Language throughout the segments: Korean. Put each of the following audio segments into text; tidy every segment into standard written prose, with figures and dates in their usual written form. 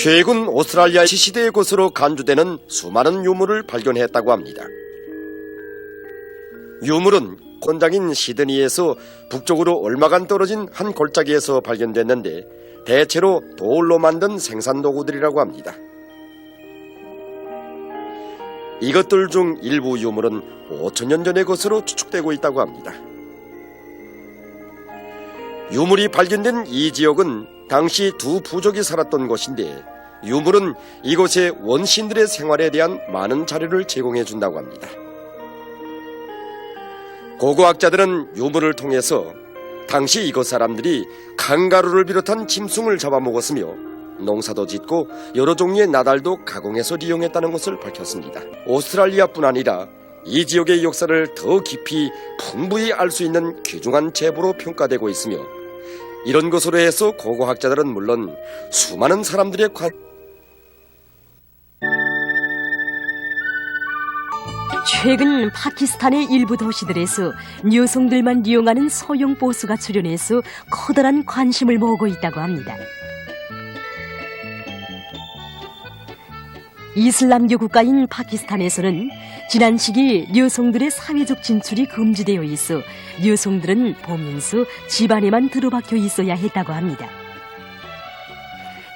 최근 오스트랄리아 시시대의 것으로 간주되는 수많은 유물을 발견했다고 합니다. 유물은 권장인 시드니에서 북쪽으로 얼마간 떨어진 한 골짜기에서 발견됐는데 대체로 돌로 만든 생산도구들이라고 합니다. 이것들 중 일부 유물은 5천년 전의 것으로 추측되고 있다고 합니다. 유물이 발견된 이 지역은 당시 두 부족이 살았던 곳인데 유물은 이곳의 원시인들의 생활에 대한 많은 자료를 제공해 준다고 합니다. 고고학자들은 유물을 통해서 당시 이곳 사람들이 칸가루를 비롯한 짐승을 잡아먹었으며 농사도 짓고 여러 종류의 나달도 가공해서 이용했다는 것을 밝혔습니다. 오스트랄리아뿐 아니라 이 지역의 역사를 더 깊이 풍부히 알 수 있는 귀중한 제보로 평가되고 있으며 이런 것으로 해서 고고학자들은 물론 수많은 사람들의 최근 파키스탄의 일부 도시들에서 여성들만 이용하는 소형 보스가 출현해서 커다란 관심을 모으고 있다고 합니다. 이슬람교 국가인 파키스탄에서는 지난 시기 여성들의 사회적 진출이 금지되어 있어 여성들은 보면서 집안에만 들어박혀 있어야 했다고 합니다.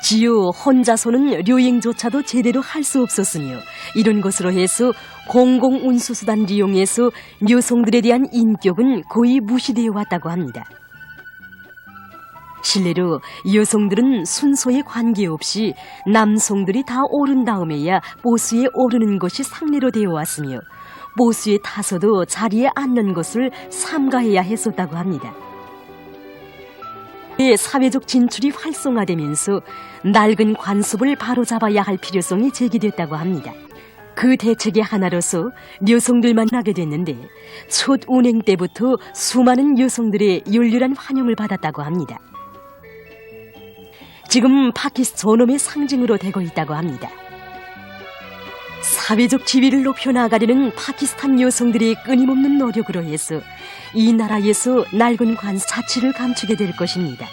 지요 혼자서는 여행조차도 제대로 할 수 없었으며 이런 것으로 해서 공공운수수단을 이용해서 여성들에 대한 인격은 거의 무시되어 왔다고 합니다. 실례로 여성들은 순서에 관계없이 남성들이 다 오른 다음에야 보스에 오르는 것이 상례로 되어 왔으며 보스에 타서도 자리에 앉는 것을 삼가해야 했었다고 합니다. 사회적 진출이 활성화되면서 낡은 관습을 바로잡아야 할 필요성이 제기됐다고 합니다. 그 대책의 하나로서 여성들만 하게 됐는데 첫 운행 때부터 수많은 여성들의 열렬한 환영을 받았다고 합니다. 지금 파키스탄 존엄의 상징으로 되고 있다고 합니다. 사회적 지위를 높여나가려는 파키스탄 여성들의 끊임없는 노력으로 해서 이 나라에서 낡은 관습 자치를 감추게 될 것입니다.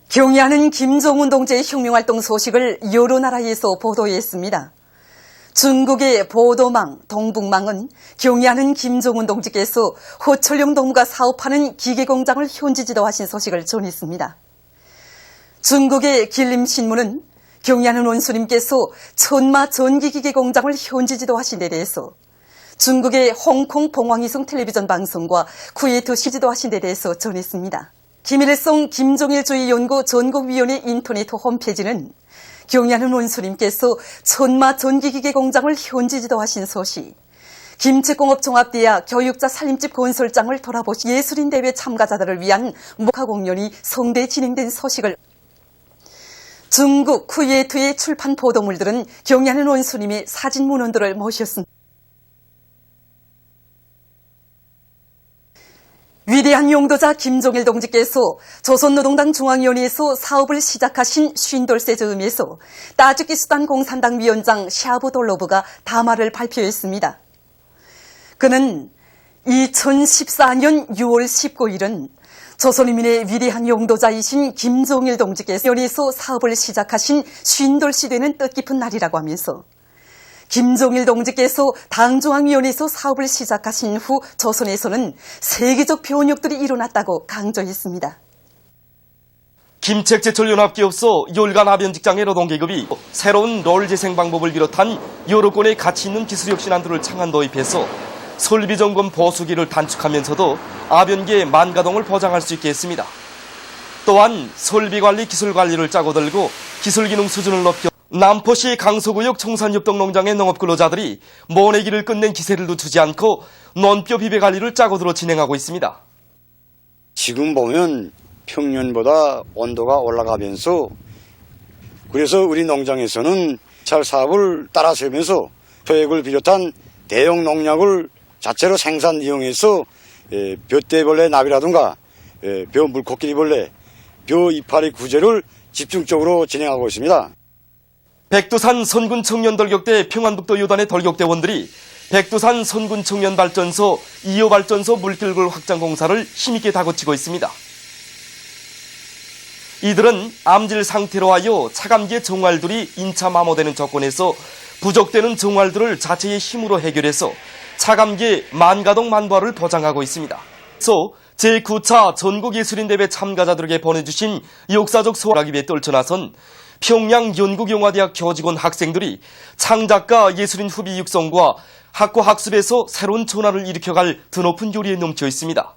경의하는 김정은 동지의 혁명활동 소식을 여러 나라에서 보도했습니다. 중국의 보도망, 동북망은 경의하는 김정은 동지께서 호철용 동무가 사업하는 기계공장을 현지 지도하신 소식을 전했습니다. 중국의 길림신문은 경의하는 원수님께서 천마 전기기계공장을 현지 지도하신 데 대해서 중국의 홍콩 봉황이성 텔레비전 방송과 쿠웨이트 시지도하신 데 대해서 전했습니다. 김일성 김정일주의 연구 전국위원회 인터넷 홈페이지는 경의하는 원수님께서 천마 전기기계 공장을 현지 지도하신 소식, 김치공업종합대학 교육자 살림집 건설장을 돌아보신 예술인대회 참가자들을 위한 목화 공연이 성대에 진행된 소식을 중국 쿠웨이트의 출판 보도물들은 경의하는 원수님의 사진 문헌들을 모셨습니다. 위대한 용도자 김종일 동지께서 조선노동당 중앙위원회에서 사업을 시작하신 쉰돌세 즈음에서 따지키스탄 공산당 위원장 샤브돌로브가 담화를 발표했습니다. 그는 2014년 6월 19일은 조선인민의 위대한 용도자이신 김종일 동지께서 연희소 사업을 시작하신 쉰돌시 되는 뜻깊은 날이라고 하면서 김종일 동지께서 당중앙위원회에서 사업을 시작하신 후 조선에서는 세계적 변혁들이 일어났다고 강조했습니다. 김책제철연합기업소 열간 하변 직장의 노동계급이 새로운 롤 재생 방법을 비롯한 여러 건의 가치 있는 기술혁 신안들을 창안 도입해서 설비점검 보수기를 단축하면서도 아변계의 만가동을 보장할 수 있게 했습니다. 또한 설비관리 기술관리를 짜고 들고 기술기능 수준을 높여 남포시 강서구역 청산협동농장의 농업근로자들이 모내기를 끝낸 기세를 늦추지 않고 논뼈 비배 관리를 짜고 들어 진행하고 있습니다. 지금 보면 평년보다 온도가 올라가면서 그래서 우리 농장에서는 잘 사업을 따라서면서 소액을 비롯한 대형 농약을 자체로 생산 이용해서 벼떼벌레 나비라든가 벼 물코끼리벌레, 벼 이파리 구제를 집중적으로 진행하고 있습니다. 백두산 선군 청년 돌격대 평안북도 요단의 돌격대원들이 백두산 선군 청년 발전소 2호 발전소 물길굴 확장 공사를 힘있게 다그치고 있습니다. 이들은 암질 상태로 하여 차감기의 정활들이 인차 마모되는 조건에서 부족되는 정활들을 자체의 힘으로 해결해서 차감기의 만가동 만부화를 보장하고 있습니다. 그래서 제9차 전국예술인대회 참가자들에게 보내주신 역사적 소원하기 위해 떨쳐나선 평양연국영화대학 교직원 학생들이 창작가 예술인 후비 육성과 학과 학습에서 새로운 전환을 일으켜갈 드높은 요리에 넘쳐 있습니다.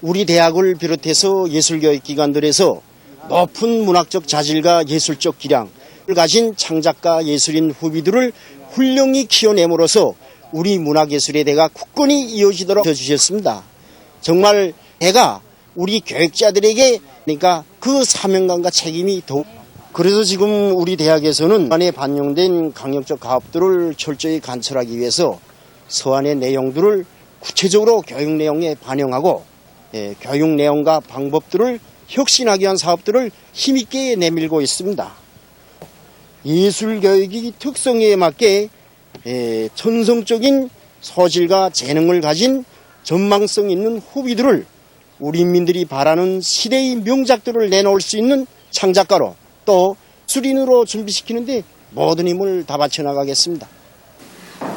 우리 대학을 비롯해서 예술교육기관들에서 높은 문학적 자질과 예술적 기량을 가진 창작가 예술인 후비들을 훌륭히 키워냄으로써 우리 문학예술의 대가 굳건히 이어지도록 해주셨습니다. 정말 대가 우리 교육자들에게 그러니까 그 사명감과 책임이 더욱 그래서 지금 우리 대학에서는 서안에 반영된 강력적 가업들을 철저히 관철하기 위해서 서안의 내용들을 구체적으로 교육 내용에 반영하고 교육 내용과 방법들을 혁신하기 위한 사업들을 힘있게 내밀고 있습니다. 예술교육의 특성에 맞게 천성적인 소질과 재능을 가진 전망성 있는 후비들을 우리 인민들이 바라는 시대의 명작들을 내놓을 수 있는 창작가로 또 수린으로 준비시키는데 모든 힘을 다 바쳐나가겠습니다.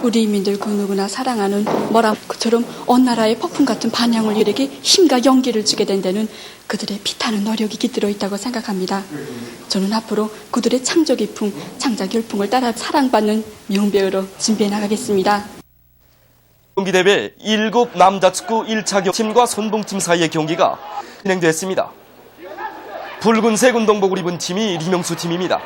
우리 인민들 그 누구나 사랑하는 모라크처럼 온 나라의 폭풍 같은 반향을 일으키 힘과 용기를 주게 된 데는 그들의 피타는 노력이 깃들어 있다고 생각합니다. 저는 앞으로 그들의 창조 기풍, 창작 열풍을 따라 사랑받는 명배우로 준비해 나가겠습니다. 경기대회 1급 남자축구 1차 팀과 선봉팀 사이의 경기가 진행됐습니다. 붉은색 운동복을 입은 팀이 리명수 팀입니다.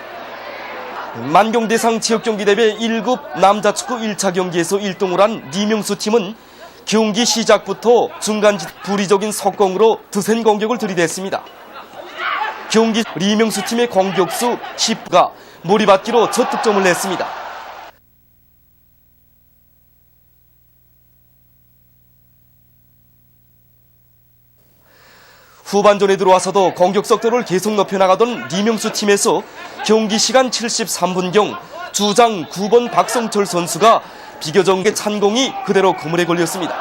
만경대상 지역경기대회 1급 남자축구 1차 경기에서 1등을 한 리명수 팀은 경기 시작부터 중간 불의적인 속공으로 드센 공격을 들이댔습니다. 경기 리명수 팀의 공격수 10가 몰이받기로 첫 득점을 냈습니다. 후반전에 들어와서도 공격 속도를 계속 높여나가던 리명수 팀에서 경기 시간 73분경 주장 9번 박성철 선수가 비교정의 찬공이 그대로 그물에 걸렸습니다.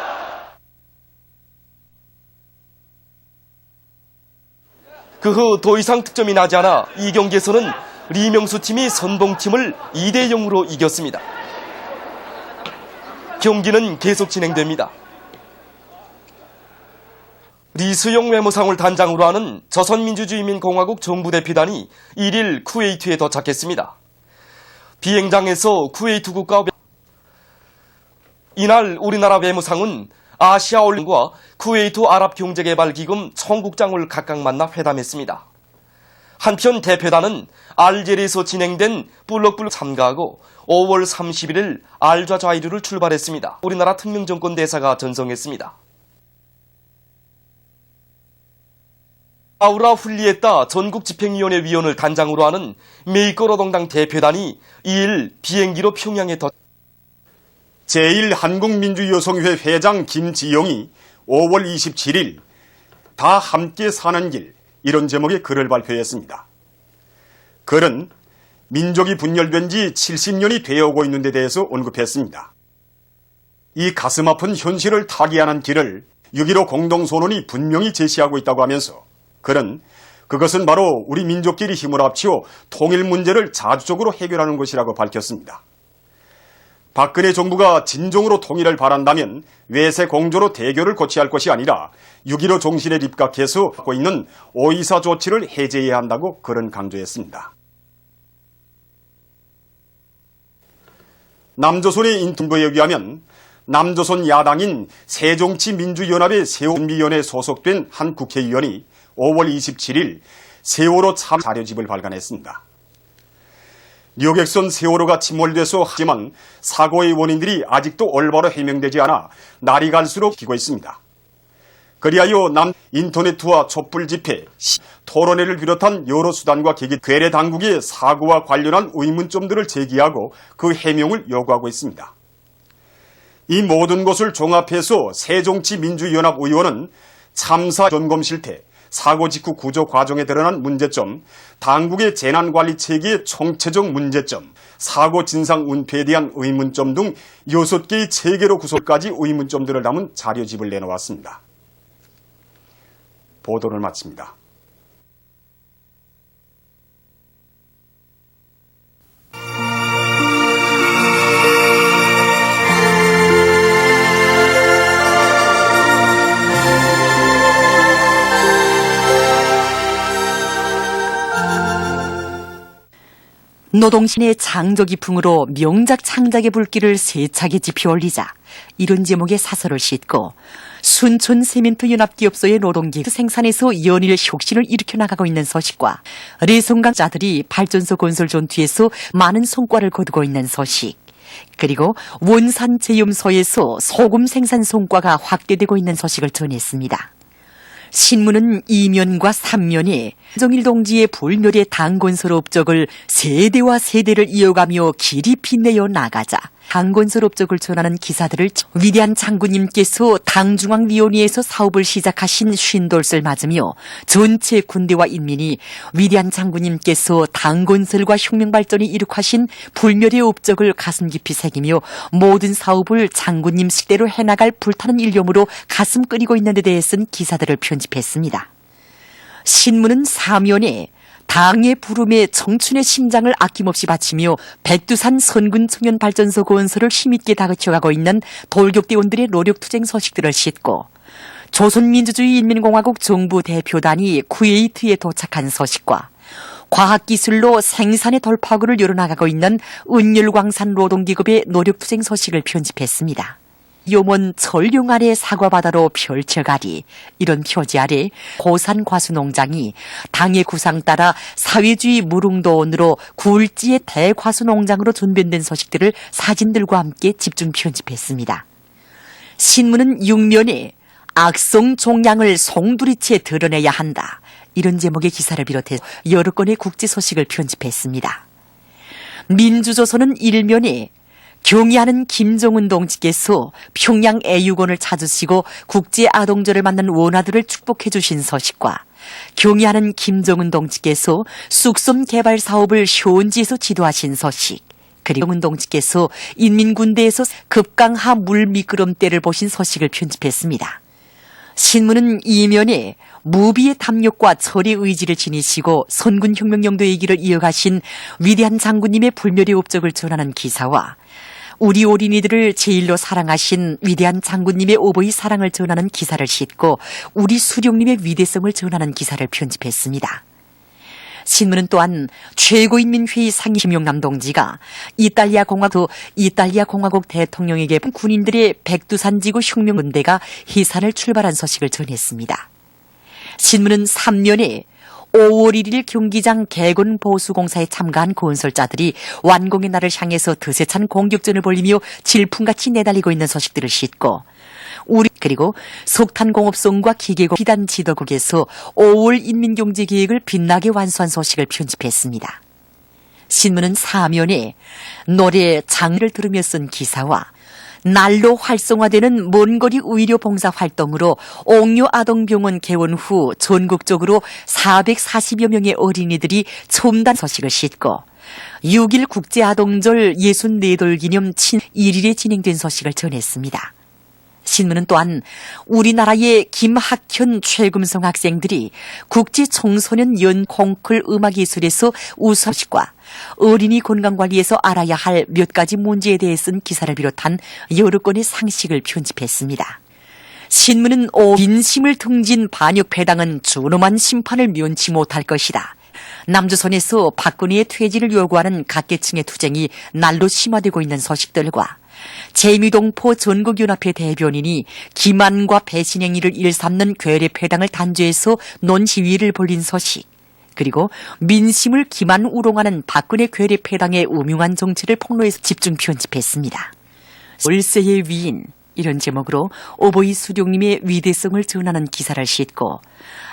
그 후 더 이상 득점이 나지 않아 이 경기에서는 리명수 팀이 선봉팀을 2대0으로 이겼습니다. 경기는 계속 진행됩니다. 리수용 외무상을 단장으로 하는 조선민주주의인민공화국 정부대표단이 1일 쿠웨이트에 도착했습니다. 비행장에서 쿠웨이트 국가 이날 우리나라 외무상은 아시아 올림과 쿠웨이트 아랍경제개발기금 총국장을 각각 만나 회담했습니다. 한편 대표단은 알제리에서 진행된 블록블록 참가하고 5월 31일 알좌자이르를 출발했습니다. 우리나라 특명정권 대사가 전송했습니다. 아우라 훌리에따 전국집행위원회 위원을 단장으로 하는 메이커노동당 대표단이 2일 비행기로 평양에 제1한국민주여성회 회장 김지영이 5월 27일 다 함께 사는 길 이런 제목의 글을 발표했습니다. 글은 민족이 분열된 지 70년이 되어오고 있는 데 대해서 언급했습니다. 이 가슴 아픈 현실을 타개하는 길을 6.15 공동선언이 분명히 제시하고 있다고 하면서 그는 그것은 바로 우리 민족끼리 힘을 합치어 통일 문제를 자주적으로 해결하는 것이라고 밝혔습니다. 박근혜 정부가 진정으로 통일을 바란다면 외세 공조로 대결을 고취할 것이 아니라 6.15 정신에 입각해서 하고 있는 5.24 조치를 해제해야 한다고 그는 강조했습니다. 남조선의 인터뷰에 의하면 남조선 야당인 새정치민주연합의 세월준비위원회에 소속된 한 국회의원이 5월 27일 세월호 참 자료집을 발간했습니다. 여객선 세월호가 침몰돼서 하지만 사고의 원인들이 아직도 올바로 해명되지 않아 날이 갈수록 기고 있습니다. 그리하여 인터넷와 촛불 집회, 토론회를 비롯한 여러 수단과 계기 괴뢰 당국이 사고와 관련한 의문점들을 제기하고 그 해명을 요구하고 있습니다. 이 모든 것을 종합해서 새정치민주연합 의원은 참사 점검 실태, 사고 직후 구조 과정에 드러난 문제점, 당국의 재난관리 체계의 총체적 문제점, 사고 진상 은폐에 대한 의문점 등 6개의 체계로 구성까지 의문점들을 담은 자료집을 내놓았습니다. 보도를 마칩니다. 노동신의 창조기풍으로 명작 창작의 불길을 세차게 지피올리자 이런 제목의 사설을 싣고 순촌 세멘트 연합기업소의 노동기 생산에서 연일 혁신을 일으켜 나가고 있는 소식과 레송강자들이 발전소 건설 전투에서 많은 성과를 거두고 있는 소식, 그리고 원산 제염소에서 소금 생산 성과가 확대되고 있는 소식을 전했습니다. 신문은 2면과 3면에 정일 동지의 불멸의 당건설 업적을 세대와 세대를 이어가며 길이 빛내어 나가자 당건설 업적을 전하는 기사들을 위대한 장군님께서 당중앙위원회에서 사업을 시작하신 쉰돌을 맞으며 전체 군대와 인민이 위대한 장군님께서 당건설과 혁명발전이 이룩하신 불멸의 업적을 가슴 깊이 새기며 모든 사업을 장군님 식대로 해나갈 불타는 일념으로 가슴 끓이고 있는 데 대해 쓴 기사들을 편집했습니다. 신문은 사면에 당의 부름에 청춘의 심장을 아낌없이 바치며 백두산 선군 청년 발전소 건설을 힘있게 다그쳐가고 있는 돌격대원들의 노력투쟁 소식들을 싣고 조선민주주의인민공화국 정부 대표단이 쿠웨이트에 도착한 소식과 과학기술로 생산의 돌파구를 열어나가고 있는 은율광산 노동기업의 노력투쟁 소식을 편집했습니다. 요먼 철룡 아래 사과바다로 펼쳐가리, 이런 표지 아래 고산 과수농장이 당의 구상 따라 사회주의 무릉도원으로 굴지의 대과수농장으로 전변된 소식들을 사진들과 함께 집중 편집했습니다. 신문은 6면에 악성 종양을 송두리째 드러내야 한다, 이런 제목의 기사를 비롯해 여러 건의 국제 소식을 편집했습니다. 민주조선은 1면에 경의하는 김정은 동지께서 평양 애육원을 찾으시고 국제아동절을 맞는 원화들을 축복해 주신 소식과 경의하는 김정은 동지께서 쑥섬 개발 사업을 효원지에서 지도하신 소식, 그리고 김정은 동지께서 인민군대에서 급강하 물 미끄럼대를 보신 소식을 편집했습니다. 신문은 이면에 무비의 탐욕과 철의 의지를 지니시고 선군혁명영도의 길을 이어가신 위대한 장군님의 불멸의 업적을 전하는 기사와 우리 어린이들을 제일로 사랑하신 위대한 장군님의 오버의 사랑을 전하는 기사를 싣고 우리 수령님의 위대성을 전하는 기사를 편집했습니다. 신문은 또한 최고인민회의 상임 김용남 동지가 이탈리아 공화국 대통령에게 군인들의 백두산지구 혁명군대가 해산을 출발한 소식을 전했습니다. 신문은 3면에 5월 1일 경기장 개건 보수공사에 참가한 건설자들이 완공의 날을 향해서 드세찬 공격전을 벌이며 질풍같이 내달리고 있는 소식들을 싣고 그리고 석탄공업성과 기계공 비단 지도국에서 5월 인민경제계획을 빛나게 완수한 소식을 편집했습니다. 신문은 4면에 노래 장르를 들으며 쓴 기사와 날로 활성화되는 먼거리 의료 봉사 활동으로 옥류 아동병원 개원 후 전국적으로 440여 명의 어린이들이 첨단 소식을 싣고 6일 국제아동절 64돌 기념 친 1일에 진행된 소식을 전했습니다. 신문은 또한 우리나라의 김학현 최금성 학생들이 국제청소년 연콩쿨 음악예술에서 우수식과 어린이 건강관리에서 알아야 할 몇 가지 문제에 대해 쓴 기사를 비롯한 여러 건의 상식을 편집했습니다. 신문은 민심을 등진 반역패당은 준엄한 심판을 면치 못할 것이다. 남조선에서 박근혜의 퇴진을 요구하는 각계층의 투쟁이 날로 심화되고 있는 소식들과 재미동포 전국연합회 대변인이 기만과 배신 행위를 일삼는 괴뢰패당을 단죄해서 논시위를 벌린 소식, 그리고 민심을 기만 우롱하는 박근혜 괴뢰패당의 음흉한 정치를 폭로해서 집중 편집했습니다. 월세의 위인, 이런 제목으로 오보이 수령님의 위대성을 전하는 기사를 싣고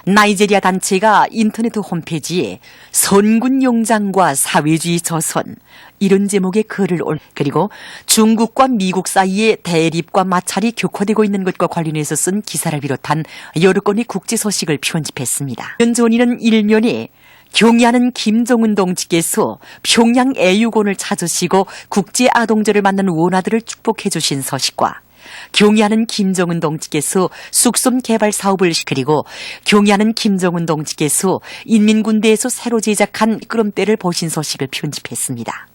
나이제리아 단체가 인터넷 홈페이지에 선군 용장과 사회주의 조선, 이런 제목의 글을 그리고 중국과 미국 사이의 대립과 마찰이 격화되고 있는 것과 관련해서 쓴 기사를 비롯한 여러 건의 국제 소식을 편집했습니다. 현존이는 일면에 경의하는 김정은 동지께서 평양 애유곤을 찾으시고 국제아동절을 맞는 원화들을 축복해 주신 소식과 경의하는 김정은 동지께서 쑥섬 개발 사업을 그리고 경의하는 김정은 동지께서 인민군대에서 새로 제작한 끄럼대를 보신 소식을 편집했습니다.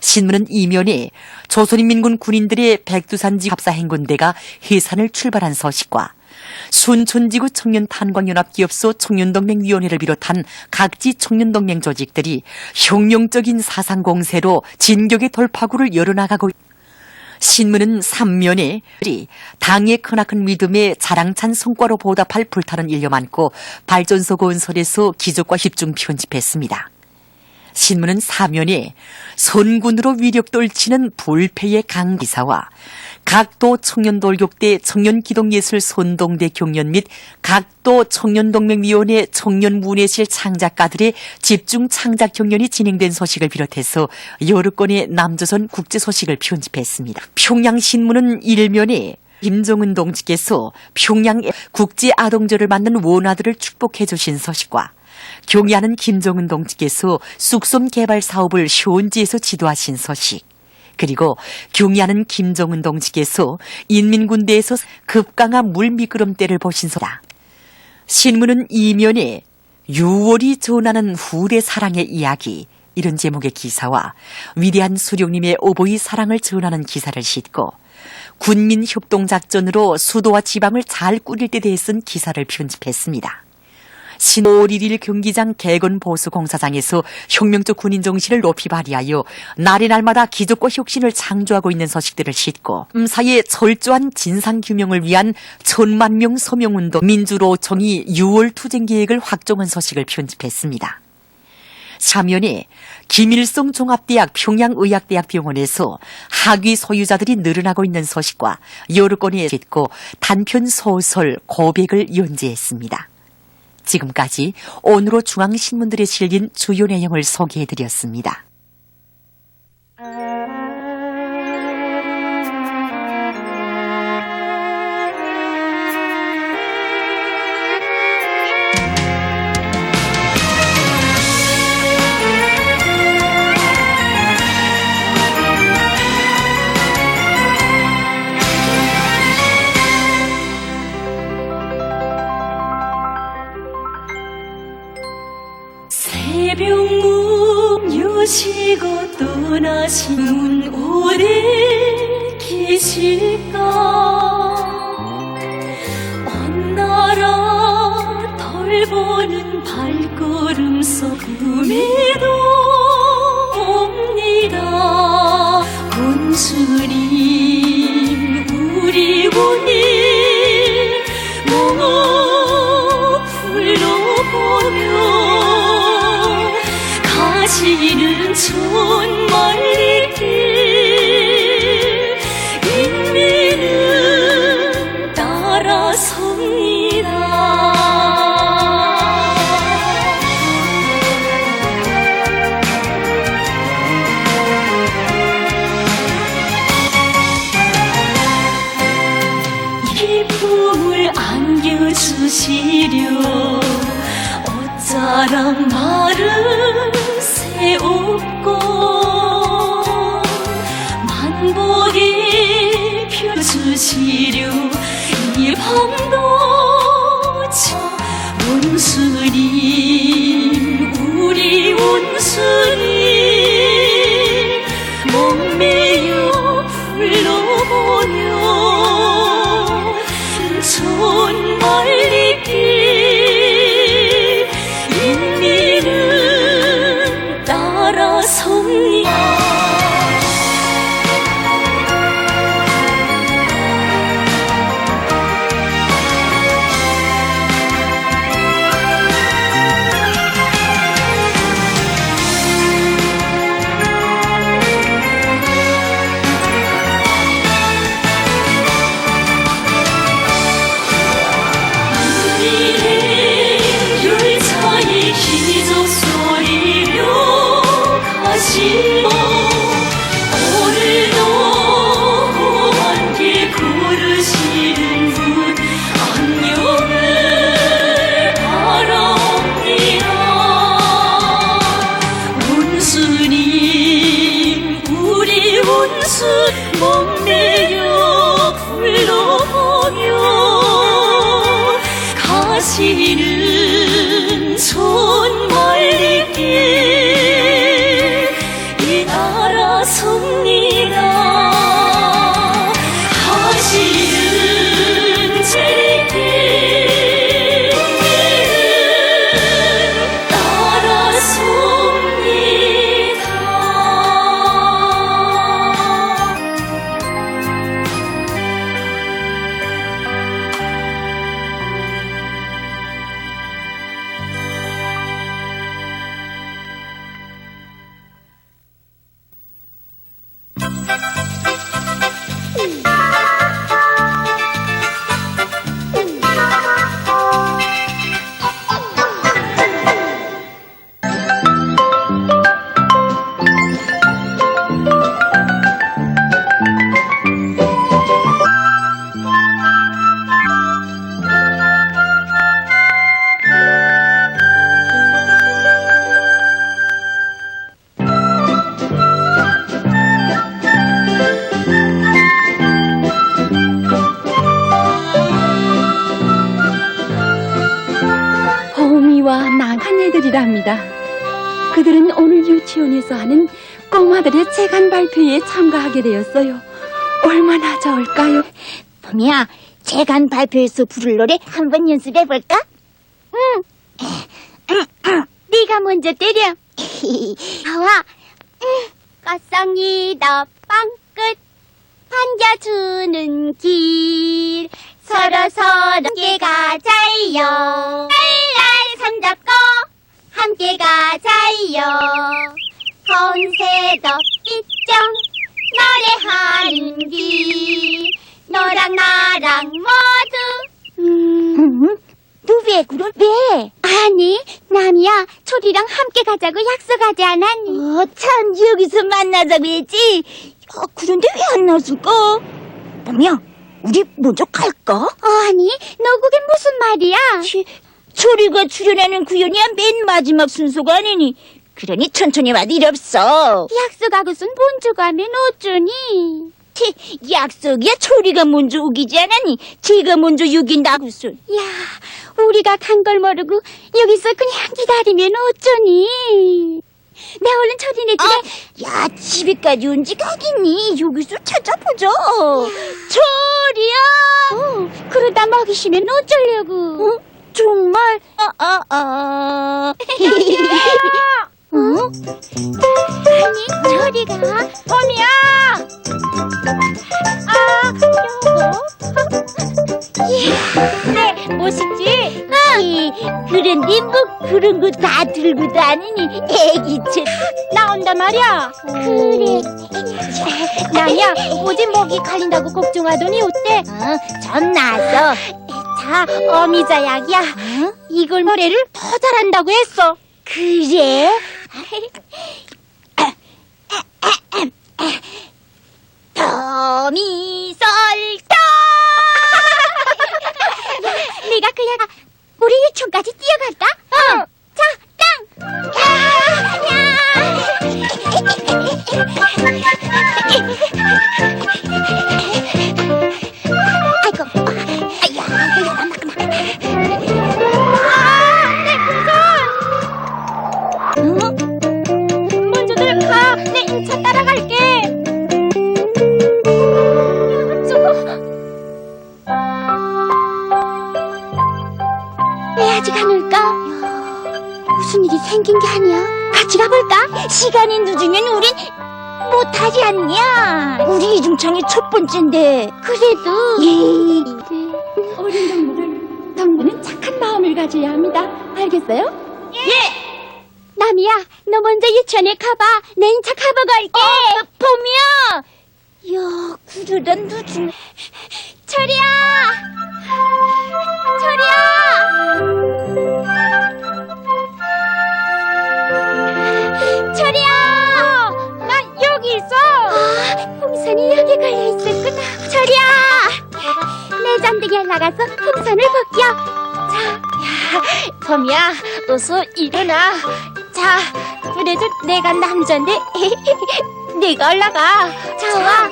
신문은 이면에 조선인민군 군인들의 백두산지 합사행군대가 해산을 출발한 소식과 순천지구 청년탄광연합기업소 청년동맹위원회를 비롯한 각지 청년동맹 조직들이 혁명적인 사상공세로 진격의 돌파구를 열어나가고 신문은 3면에 당의 크나큰 믿음에 자랑찬 성과로 보답할 불타는 일념 안고 발전소 건설에서 기적과 집중 편집했습니다. 신문은 4면에 선군으로 위력 떨치는 불패의 강기사와 각도 청년돌격대 청년기동예술 선동대 경연 및 각도 청년동맹위원회 청년문예실 창작가들의 집중 창작 경연이 진행된 소식을 비롯해서 여러 건의 남조선 국제 소식을 편집했습니다. 평양신문은 1면에 김정은 동지께서 평양 국제아동절을 맞는 원화들을 축복해 주신 소식과 경의하는 김정은 동지께서 쑥섬 개발 사업을 현지에서 지도하신 소식, 그리고 경의하는 김정은 동지께서 인민군대에서 급강한 물미끄럼대를 보신 소다. 신문은 이면에 6월이 전하는 후대 사랑의 이야기, 이런 제목의 기사와 위대한 수령님의 오보이 사랑을 전하는 기사를 싣고 군민협동작전으로 수도와 지방을 잘 꾸릴 때 대해 쓴 기사를 편집했습니다. 5월 1일 경기장 개건보수공사장에서 혁명적 군인 정신을 높이 발휘하여 날이 날마다 기적과 혁신을 창조하고 있는 소식들을 싣고 사이의 철저한 진상규명을 위한 1000만 명 서명운동 민주로청이 6월 투쟁계획을 확정한 소식을 편집했습니다. 사면에 김일성 종합대학 평양의학대학병원에서 학위 소유자들이 늘어나고 있는 소식과 여러 건이 싣고 단편 소설 고백을 연재했습니다. 지금까지 오늘로 중앙신문들에 실린 주요 내용을 소개해드렸습니다. 새벽문 여시고 떠나신 어디 계실까? 먼 나라 덜보는 발걸음 속음에도 옵니다. 군수님 우리 군인 목풀로 보며 가시는 촌말리길 인민은 따라섭니다. 주시려 어쩌란 말을 세우고 만복이 펴주시려 이 밤도 저 원수님 우리 원수님 목매여 불러보며 전 말리길 인민은 따라섭니다. 열차의 기적 소리며 가시고 오늘도 함께 걸으시는 분 안녕을 바라옵니다. 원수님 우리 원수 목매여 불러보며 가시는 전 말리길 이 나라 섭니다. 가시는 제길 따라섭니다. 보미와 나간 애들이랍니다. 그들은 오늘 유치원에서 하는 꼬마들의 재간 발표에 참가하게 되었어요. 얼마나 좋을까요? 봄이야, 재간 발표에서 부를 노래 한번 연습해볼까? 응. 네가 먼저 때려. 나와. 꽃송이도 빵끝 반겨주는 길 서로 함께 가자요. 날 손잡고 함께 가자요. 본새도 삐쩍 노래하는 길 너랑 나랑 모두 너 왜 그래? 왜? 아니 남이야 초리랑 함께 가자고 약속하지 않았니? 참 여기서 만나자고 했지. 그런데 왜 안 나줄까? 봄이야 우리 먼저 갈까? 아니 너 그게 무슨 말이야? 초리가 출연하는 구연이야 맨 마지막 순서가 아니니. 그러니 천천히 와도 일 없어. 약속하고선 먼저 가면 어쩌니? 약속이야 초리가 먼저 우기지 않았니? 제가 먼저 우긴다고서. 야, 우리가 간 걸 모르고 여기서 그냥 기다리면 어쩌니? 내 얼른 초리네 집에. 야, 집에까지 온 지 가겠니? 여기서 찾아보자. 초리야. 그러다 먹이시면 어쩌려고? 정말? 아니, 초리가. 봄이야! 여보. 네, 멋있지? 그런데 뭐 그런 거 다 들고 다니니 애기처럼 나온단 말이야. 그래. 나야 어제 먹이 갈린다고 걱정하더니 어때? 좀 나았어. 자, 어미자 약이야. 이걸 노래를 더 잘한다고 했어. 그래? 도미설도. 내가 그 일찍 가놀까? 무슨 일이 생긴 게 아니야? 같이 가볼까? 시간이 늦으면 우린 못하지 않냐? 우리 이중창이 첫 번째인데. 그래도. 어린 동물은 착한 마음을 가져야 합니다. 알겠어요? 예! 남이야, 너 먼저 유치원에 가봐. 내 인차 가보고 올게. 봄이야! 야, 그러다 늦으면. 철이야! 철이야! 나 여기 있어! 풍선이 여기 걸려 있었구나. 철이야! 내 잔등에 나가서 풍선을 벗겨. 자, 봄이야, 어서 일어나. 자, 그래도 내가 남잔데 네가 올라가. 좋아.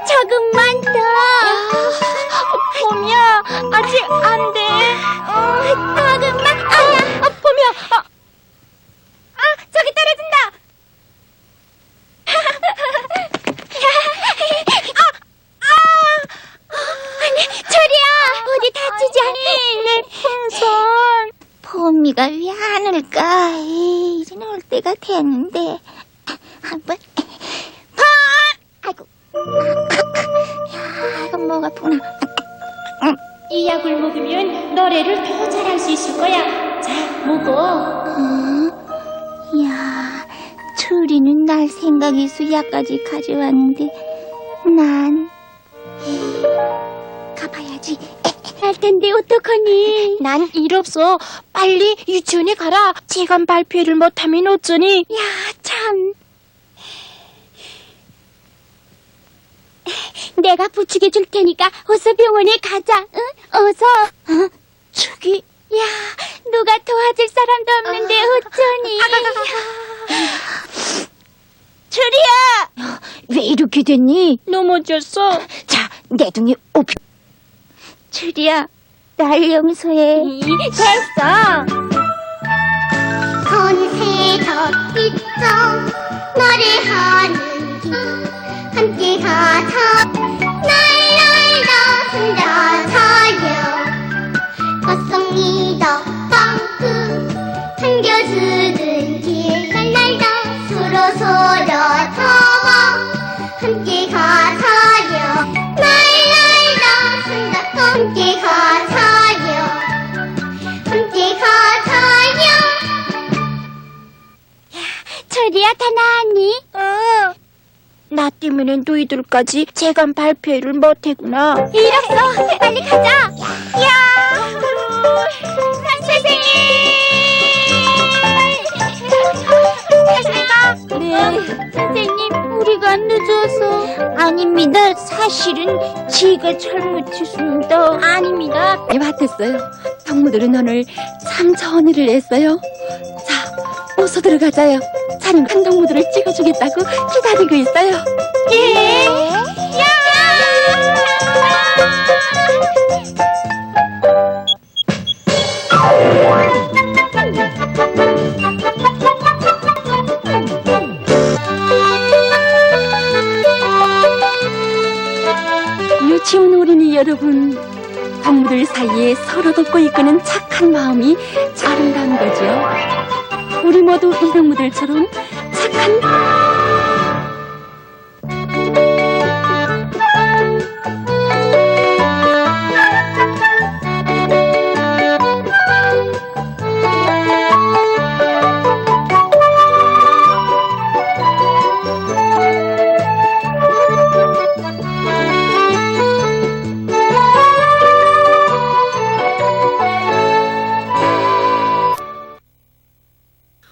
조금만 더. 봄이야, 아직 안 돼. 조금만. 봄이야. 저기 떨어진다. 철이야, 어디 다치지 않니? 내 풍선. 봄이가 왜 안 올까? 이제 올 때가 됐는데. 한번. 아이고. 야, 이건 목 아프구나. 이 약을 먹으면 노래를 더 잘할 수 있을 거야. 자, 먹어. 야, 추리는 날 생각해서 약까지 가져왔는데 난 가봐야지. 할 텐데 어떡하니? 난 일 없어. 빨리 유치원에 가라. 재간 발표를 못하면 어쩌니? 야, 참. 내가 부축해 줄 테니까 어서 병원에 가자. 응? 어서. 저기. 야, 누가 도와줄 사람도 없는데 어쩌니? 철이야! 왜 이렇게 됐니? 넘어졌어. 자, 내 등에 오피. 철이야, 날 용서해. 됐어. 건새적 있죠. 노래하는 길 함께 가자. 날날다 혼자서요. 걷습니다. 빵꾸 당겨주는 길 날날다 서로 타와 함께 가자요. 날날다 손잡고 함께 가자요. 함께 가자요. 철이야, 다 나았니? 나 때문에 너희들까지 재간 발표를 못했구나. 이랬어. 빨리 가자. 야, 선생님. 네, 선생님, 우리가 늦어서. 아닙니다. 사실은 지가 잘못했습니다. 아닙니다. 네, 맞댔어요. 동무들은 오늘 참 전의를 냈어요. 자, 어서 들어가자요. 자는 한 동무들을 찍어주겠다고 기다리고 있어요. 예. 야! 유치원 어린이 여러분, 동무들 사이에 서로 돕고 이끄는 착한 마음이 아름다운 거죠. 우리 모두 이 동무들처럼 착한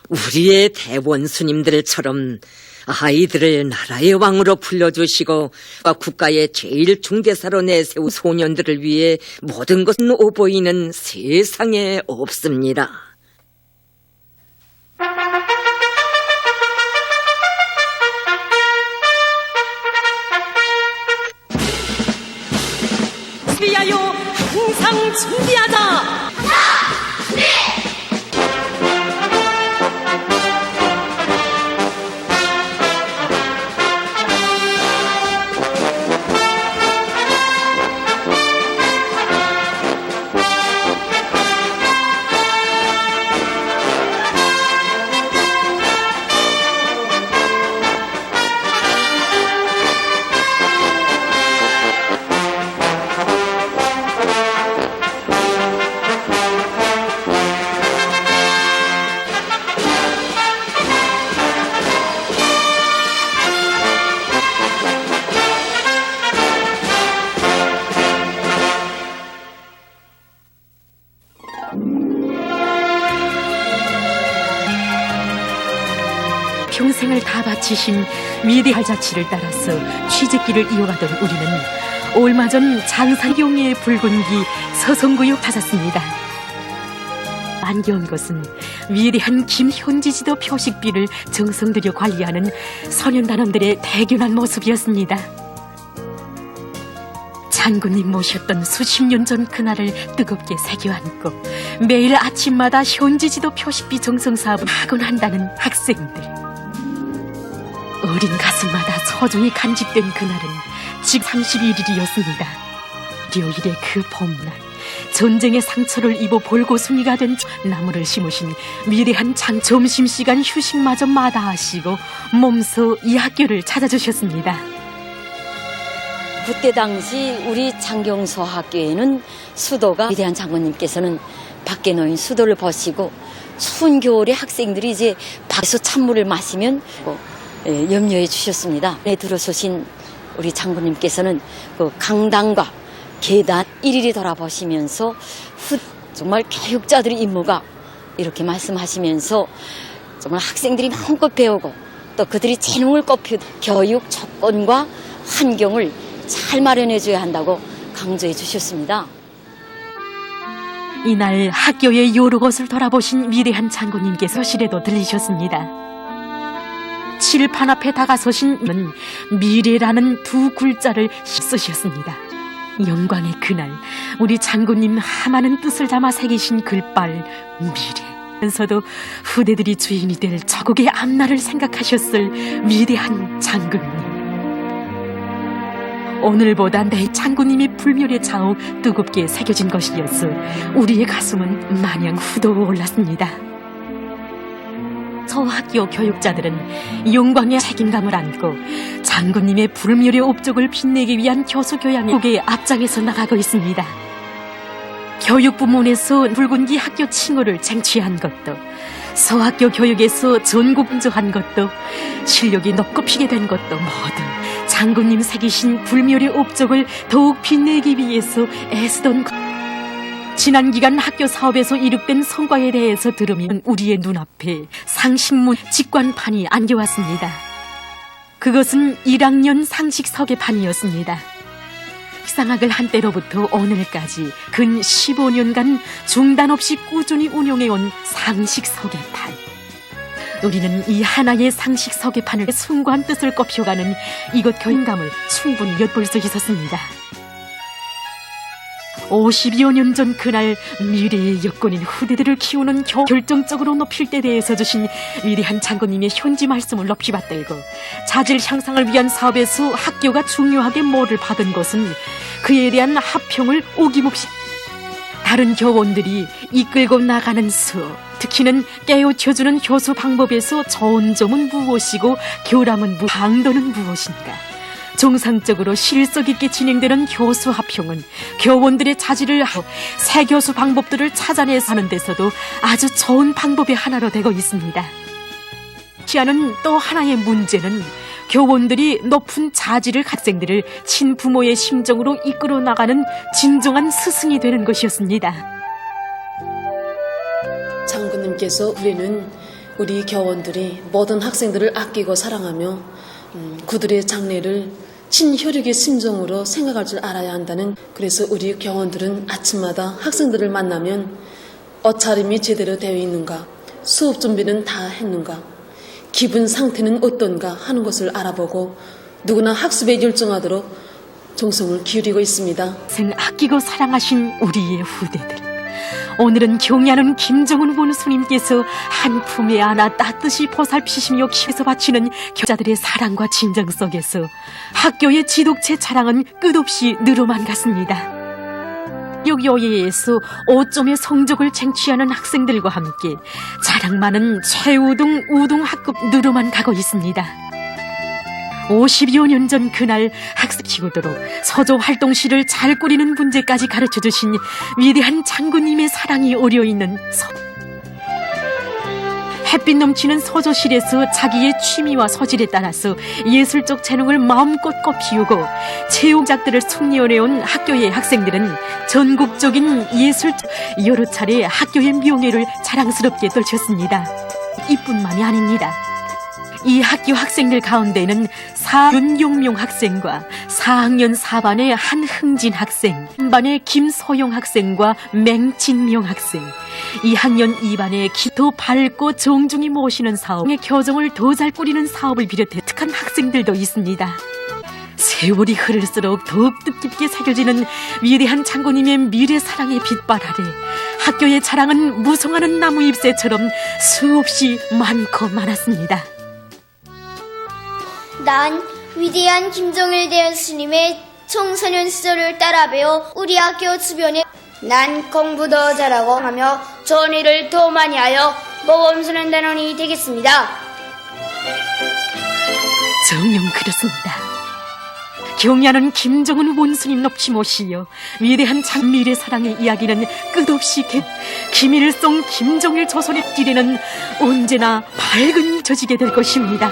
우리의 대원 스님들처럼 아이들을 나라의 왕으로 불러주시고 국가의 제일 중대사로 내세운 소년들을 위해 모든 것은 오보이는 세상에 없습니다. 위하여 항상 준비하자. 평생을 다 바치신 위대한 자치를 따라서 취직길을 이어가던 우리는 얼마 전 장산경의 붉은 기 서성구역 찾았습니다. 안겨운 것은 위대한 김현지 지도 표식비를 정성 들여 관리하는 선현단원들의 대견한 모습이었습니다. 장군님 모셨던 수십 년 전 그날을 뜨겁게 새겨안고 매일 아침마다 현지지도 표식비 정성 사업을 하곤 한다는 학생들. 어린 가슴마다 소중히 간직된 그날은 즉 31일이었습니다. 일요일의 그 봄날, 전쟁의 상처를 입어 볼고순이가 된 나무를 심으신 위대한 점심시간 휴식마저 마다하시고 몸소 이 학교를 찾아주셨습니다. 그때 당시 우리 장경서 학교에는 수도가 위대한 장군님께서는 밖에 놓인 수도를 버시고 추운 겨울에 학생들이 이제 밖에서 찬물을 마시면 염려해 주셨습니다. 네, 들어서신 우리 장군님께서는 그 강당과 계단 일일이 돌아보시면서 정말 교육자들의 임무가 이렇게 말씀하시면서 정말 학생들이 마음껏 배우고 또 그들이 재능을 꼽혀 교육 조건과 환경을 잘 마련해줘야 한다고 강조해 주셨습니다. 이날 학교의 여러 곳을 돌아보신 위대한 장군님께서 서실에도 들리셨습니다. 칠판 앞에 다가서신 미래라는 두 글자를 쓰셨습니다. 영광의 그날 우리 장군님 하마는 뜻을 담아 새기신 글빨 미래면서도 후대들이 주인이 될 저국의 앞날을 생각하셨을 위대한 장군님. 오늘보다 내 장군님의 불멸의 자우 뜨겁게 새겨진 것이어서 우리의 가슴은 마냥 후도올랐습니다. 서학교 교육자들은 영광의 책임감을 안고 장군님의 불멸의 업적을 빛내기 위한 교수 교양의 앞장에서 나가고 있습니다. 교육부문에서 붉은기 학교 칭호를 쟁취한 것도, 서학교 교육에서 전국운조한 것도, 실력이 높고 피게 된 것도 모두 장군님 새기신 불멸의 업적을 더욱 빛내기 위해서 애쓰던 것. 지난 기간 학교 사업에서 이룩된 성과에 대해서 들으면 우리의 눈앞에 상식문 직관판이 안겨왔습니다. 그것은 1학년 상식 서계판이었습니다. 식상학을 한때로부터 오늘까지 근 15년간 중단 없이 꾸준히 운용해온 상식 서계판. 우리는 이 하나의 상식 서계판을 숭고한 뜻을 꼽혀가는 이것 교인감을 충분히 엿볼 수 있었습니다. 50여 년 전 그날 미래의 여건인 후대들을 키우는 결정적으로 높일 때 대해서 주신 위대한 장군님의 현지 말씀을 높이 받들고 자질 향상을 위한 사업에서 학교가 중요하게 뭐를 받은 것은 그에 대한 합평을 어김없이 다른 교원들이 이끌고 나가는 수업, 특히는 깨우쳐주는 교수 방법에서 좋은 점은 무엇이고 교람은 방도는 무엇인가. 정상적으로 실속 있게 진행되는 교수 합평은 교원들의 자질을 새 교수 방법들을 찾아내서 하는 데서도 아주 좋은 방법의 하나로 되고 있습니다. 하는 또 하나의 문제는 교원들이 높은 자질을 학생들을 친부모의 심정으로 이끌어 나가는 진정한 스승이 되는 것이었습니다. 장군님께서 우리 교원들이 모든 학생들을 아끼고 사랑하며 그들의 장래를 친혈육의 심정으로 생각할 줄 알아야 한다는, 그래서 우리 교원들은 아침마다 학생들을 만나면 옷차림이 제대로 되어 있는가, 수업 준비는 다 했는가, 기분 상태는 어떤가 하는 것을 알아보고 누구나 학습에 열정하도록 정성을 기울이고 있습니다. 아끼고 사랑하신 우리의 후대들, 오늘은 경애하는 김정은 원수님께서 한 품에 안아 따뜻이 보살피시며 키워서 바치는 교자들의 사랑과 진정 속에서 학교의 지독체 자랑은 끝없이 늘어만 갔습니다. 여기에서 5점의 성적을 쟁취하는 학생들과 함께 자랑 많은 최우등, 우등 학급 늘어만 가고 있습니다. 50여 년 전 그날 학습 기구도록 서조 활동실을 잘 꾸리는 문제까지 가르쳐주신 위대한 장군님의 사랑이 어려있는 햇빛 넘치는 서조실에서 자기의 취미와 소질에 따라서 예술적 재능을 마음껏 꽃피우고 체육작들을 숙리어내온 학교의 학생들은 전국적인 여러 차례 학교의 명예를 자랑스럽게 떨쳤습니다. 이뿐만이 아닙니다. 이 학교 학생들 가운데는 윤용명 학생과 4학년 4반의 한흥진 학생, 3반의 김소영 학생과 맹진명 학생, 2학년 2반의 더 밝고 정중히 모시는 사업의 교정을 더 잘 꾸리는 사업을 비롯해 특한 학생들도 있습니다. 세월이 흐를수록 더욱 뜻깊게 새겨지는 위대한 장군님의 미래 사랑의 빛발 아래 학교의 자랑은 무성하는 나무 잎새처럼 수없이 많고 많았습니다. 난 위대한 김정일 대원 스님의 청소년 시절을 따라 배워 우리 학교 주변에 난 공부 더 잘하고 하며 좋은 일을 더 많이 하여 모범수련 단원이 되겠습니다. 정녕 그렇습니다. 경야는 김정은 원수님 넙치 모시여 위대한 장미래 사랑의 이야기는 끝없이 김일성 김정일 조선의 길에는 언제나 밝은 져지게 될 것입니다.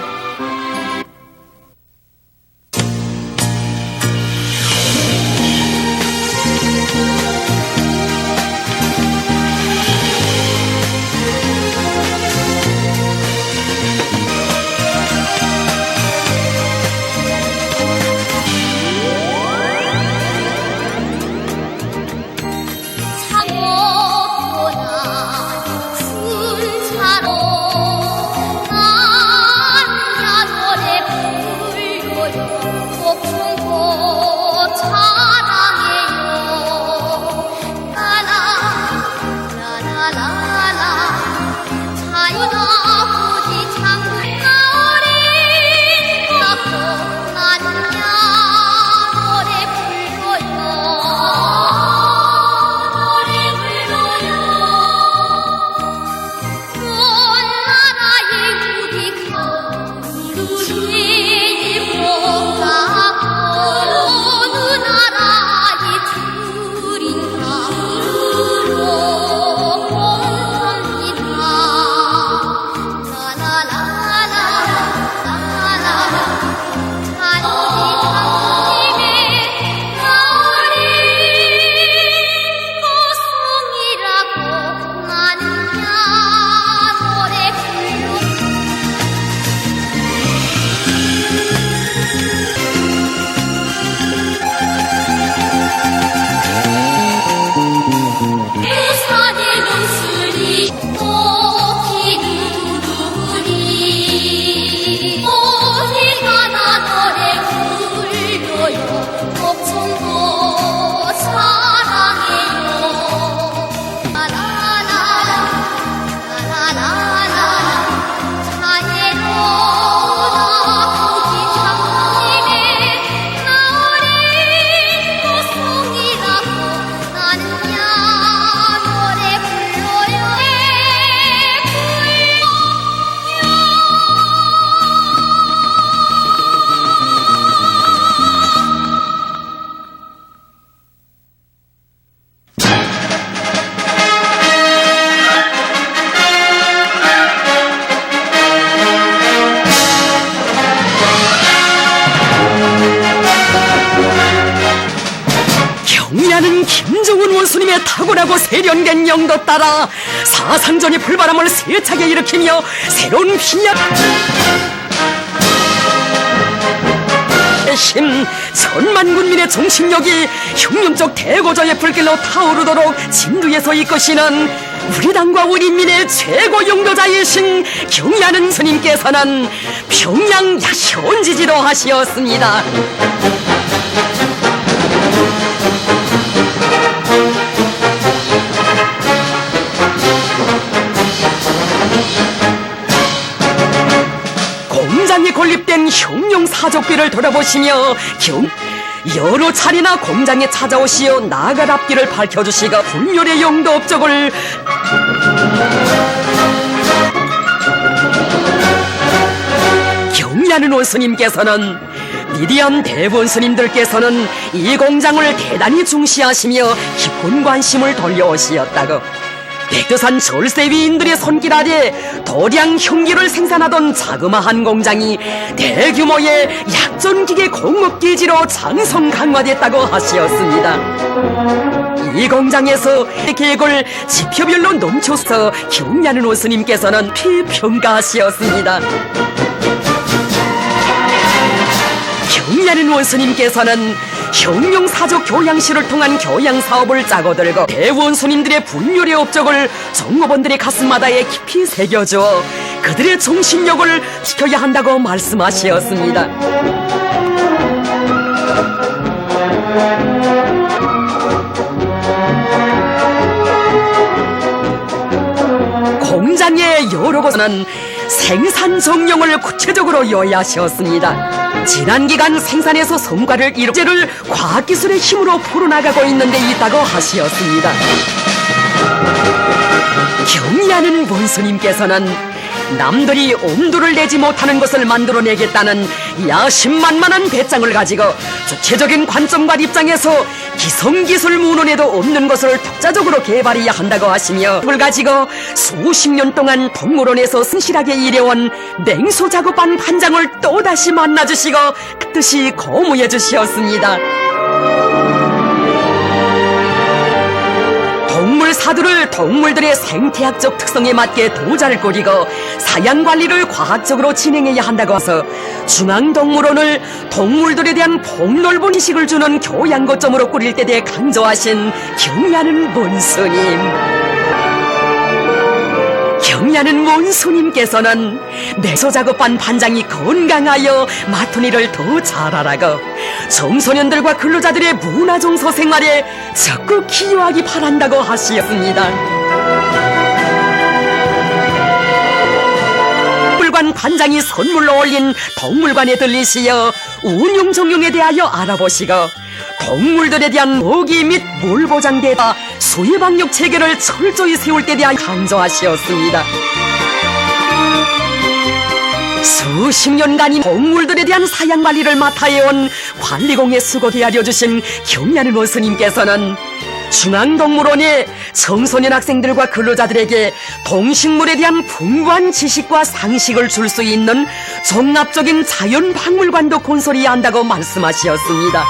경야는 김정은 원수님의 탁월하고 세련된 영도 따라 사상전의 불바람을 세차게 일으키며 새로운 필력 힘 천만 군민의 정신력이 혁명적 대고조의 불길로 타오르도록 진두에서 이끄시는 우리 당과 우리 인민의 최고 용도자이신 경야는 스님께서는 평양 현지지도 하시었습니다. 공장이 건립된 혁명 사족비를 돌아보시며 여러 차례나 공장에 찾아오시어 나갈 앞길을 밝혀주시가 불멸의 영도 업적을 경야는 원스님께서는 위대한 대본 스님들께서는 이 공장을 대단히 중시하시며 깊은 관심을 돌려오시었다고. 백두산 절세위인들의 손길 아래 도량 흉기를 생산하던 자그마한 공장이 대규모의 약전기계 공급기지로 장성 강화됐다고 하시었습니다. 이 공장에서 계획을 지표별로 넘쳐서 경야는 원스님께서는 피평가하시었습니다. 경야는 원수님께서는 혁명사적 교양실을 통한 교양 사업을 짜고 들고 대원수님들의 분열의 업적을 종업원들의 가슴마다에 깊이 새겨주어 그들의 정신력을 지켜야 한다고 말씀하셨습니다. 공장의 여러 곳은 생산 정령을 구체적으로 요하셨습니다. 지난 기간 생산에서 성과를 이루제를 과학기술의 힘으로 풀어나가고 있는 데 있다고 하시었습니다. 경의하는 원수님께서는 남들이 엄두를 내지 못하는 것을 만들어내겠다는 야심만만한 배짱을 가지고 주체적인 관점과 입장에서 기성기술 문헌에도 없는 것을 독자적으로 개발해야 한다고 하시며 그걸 가지고 수십 년 동안 동물원에서 성실하게 일해온 냉소작업반 반장을 또다시 만나주시고 그 뜻이 거무해 주시었습니다. 동물사들을 동물들의 생태학적 특성에 맞게 도자를 꾸리고 사양관리를 과학적으로 진행해야 한다고 해서 중앙동물원을 동물들에 대한 폭넓은 지식을 주는 교양거점으로 꾸릴 때 대해 강조하신 경의하는 원수님. 경의하는 원수님께서는 내소작업반 반장이 건강하여 맡은 일을 더 잘하라고 청소년들과 근로자들의 문화정서 생활에 적극 기여하기 바란다고 하시었습니다. 동물관 관장이 선물로 올린 동물관에 들리시어 운용 정용에 대하여 알아보시고 동물들에 대한 먹이 및 물 보장대와 수해 방역 체계를 철저히 세울 때 대한 강조하시었습니다. 수십 년간이 동물들에 대한 사양 관리를 맡아해온 관리공에 수고해 알려주신 경의하는 원수님께서는 중앙동물원의 청소년 학생들과 근로자들에게 동식물에 대한 풍부한 지식과 상식을 줄 수 있는 종합적인 자연박물관도 건설해야 한다고 말씀하셨습니다.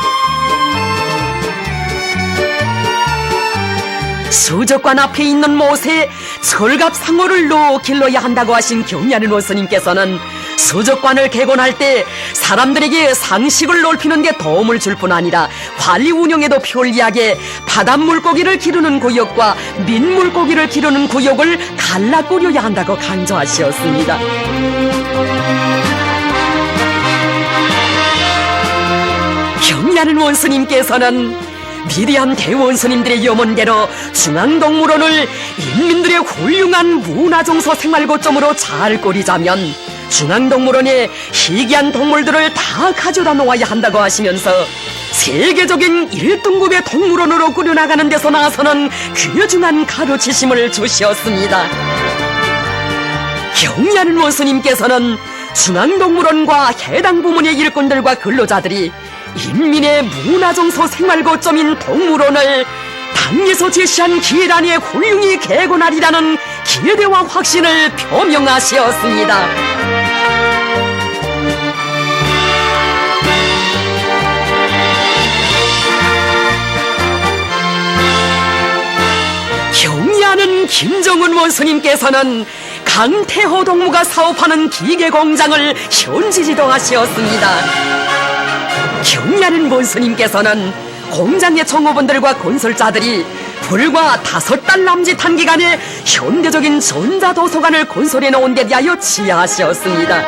수족관 앞에 있는 못에 철갑상어를 넣어 길러야 한다고 하신 경의하는 원수님께서는 수족관을 개관할 때 사람들에게 상식을 넓히는 데 도움을 줄 뿐 아니라 관리 운영에도 편리하게 바닷물고기를 기르는 구역과 민물고기를 기르는 구역을 갈라 꾸려야 한다고 강조하셨습니다. 경의하는 원수님께서는 위대한 대원수님들의 염원대로 중앙동물원을 인민들의 훌륭한 문화정서 생활거점으로 잘 꾸리자면 중앙동물원에 희귀한 동물들을 다 가져다 놓아야 한다고 하시면서 세계적인 1등급의 동물원으로 꾸려나가는 데서 나서는 귀중한 가르치심을 주시었습니다. 경의하는 원수님께서는 중앙동물원과 해당 부문의 일꾼들과 근로자들이 인민의 문화정서 생활거점인 동물원을 당에서 제시한 기란에 훌륭히 개관하리라는 기대와 확신을 표명하시었습니다. 경의하는 김정은 원수님께서는 강태호 동무가 사업하는 기계공장을 현지지도하시었습니다. 경의하는 원수님께서는 공장의 종업원들과 건설자들이 불과 5달 남짓한 기간에 현대적인 전자도서관을 건설해 놓은 데 대하여 지하하셨습니다.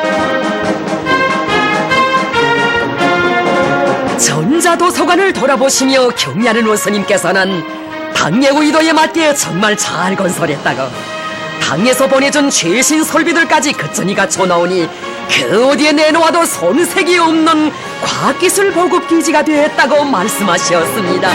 전자도서관을 돌아보시며 경의하는 원수님께서는 당의 의도에 맞게 정말 잘 건설했다고 당에서 보내준 최신 설비들까지 그전이 갖춰놓으니 그 어디에 내놓아도 손색이 없는 과학기술 보급기지가 되었다고 말씀하셨습니다.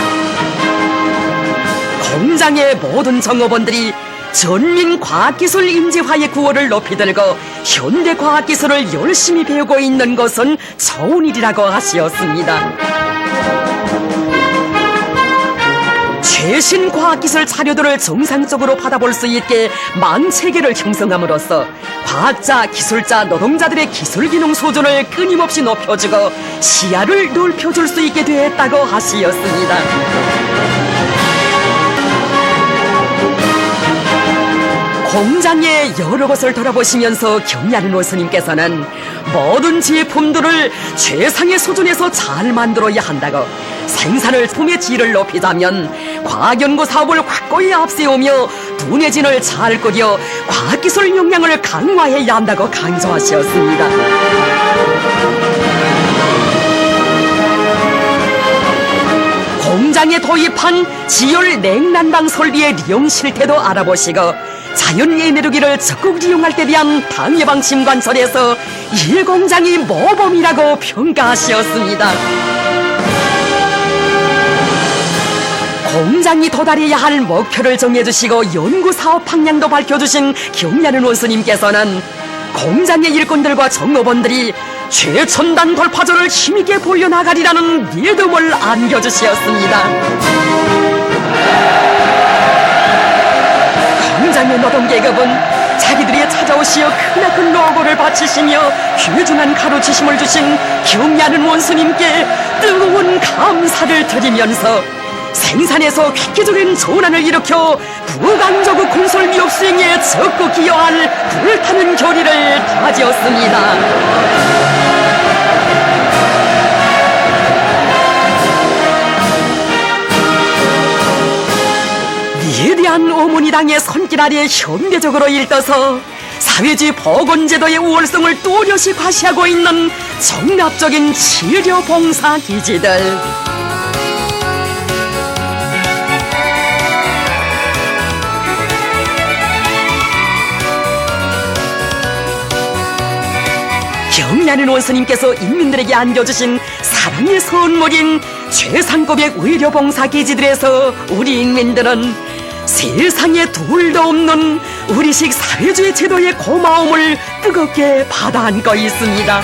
공장의 모든 종업원들이 전민 과학기술 인지화의 구호를 높이 들고 현대 과학기술을 열심히 배우고 있는 것은 좋은 일이라고 하시었습니다. 최신 과학기술 자료들을 정상적으로 받아볼 수 있게 망체계를 형성함으로써 과학자, 기술자, 노동자들의 기술기능 수준을 끊임없이 높여주고 시야를 넓혀줄 수 있게 됐다고 하시었습니다. 공장의 여러 곳을 돌아보시면서 경리하는 원수님께서는 모든 제품들을 최상의 수준에서 잘 만들어야 한다고, 생산을 품의 질을 높이자면 과학연구 사업을 확고히 앞세우며 두뇌진을 잘 꾸려 과학기술 역량을 강화해야 한다고 강조하셨습니다. 공장에 도입한 지열 냉난방 설비의 리용 실태도 알아보시고 자연 에너지를 적극 이용할 때 대한 방해방침 관설에서 이 공장이 모범이라고 평가하셨습니다. 공장이 도달해야 할 목표를 정해주시고 연구사업 방향도 밝혀주신 경리하는 원수님께서는 공장의 일꾼들과 정로원들이 최첨단 돌파조를 힘있게 보여나가리라는 믿음을 안겨주셨습니다. 공장의 노동계급은 자기들이 찾아오시어 크나큰 노고를 바치시며 귀중한 가르치심을 주신 경리하는 원수님께 뜨거운 감사를 드리면서 생산에서 획기적인 전환을 일으켜 부강조국 군솔미업 수행에 적극 기여할 불타는 결의를 다지었습니다. 위대한 어머니당의 손길 아래 현대적으로 일떠서 사회주의 보건제도의 우월성을 또렷이 과시하고 있는 정납적인 치료봉사기지들. 경리하는 원수님께서 인민들에게 안겨주신 사랑의 선물인 최상급의 의료봉사기지들에서 우리 인민들은 세상에 둘도 없는 우리식 사회주의 제도의 고마움을 뜨겁게 받아 안고 있습니다.